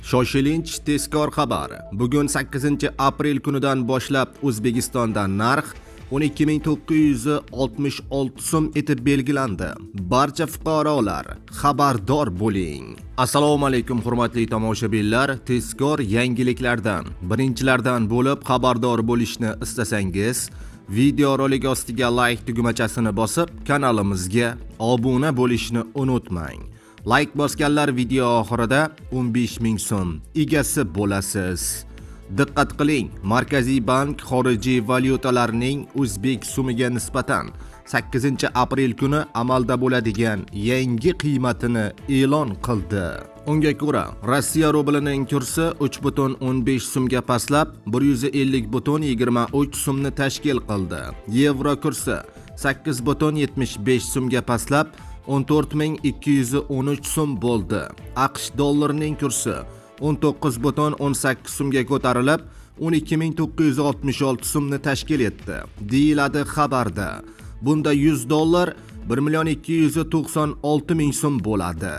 Shoshilinch tezkor xabar. Bugun 8-aprel kunidan boshlab O'zbekistonda narx 12.966 so'm etib belgilandi. Barcha fuqarolar xabardor bo'ling. Assalomu alaykum hurmatli tomoshabinlar. Tezkor yangiliklardan, birinchilardan bo'lib xabardor bo'lishni istasangiz, video rolik ostiga like tugmachasini bosib, kanalimizga obuna bo'lishni unutmang. Like bosganlar video oxirida 15.000 so'm egasi bo'lasiz. Diqqat qiling, Markaziy bank xorijiy valyutalarning o'zbek so'miga nisbatan 8-aprel kuni amalda bo'ladigan yangi qiymatini e'lon qildi. Unga ko'ra, Rossiya rublining kursi 3.15 so'mga pastlab 150.23 so'mni tashkil qildi. Yevro kursi 8.75 so'mga pastlab 14.213 so'm bo'ldi. AQSh dollarining kursi 19.18 so'mga ko'tarilib 12.966 so'mni tashkil etdi, deyiladi xabarda. Bunda $100 1.296.000 so'm bo'ladi.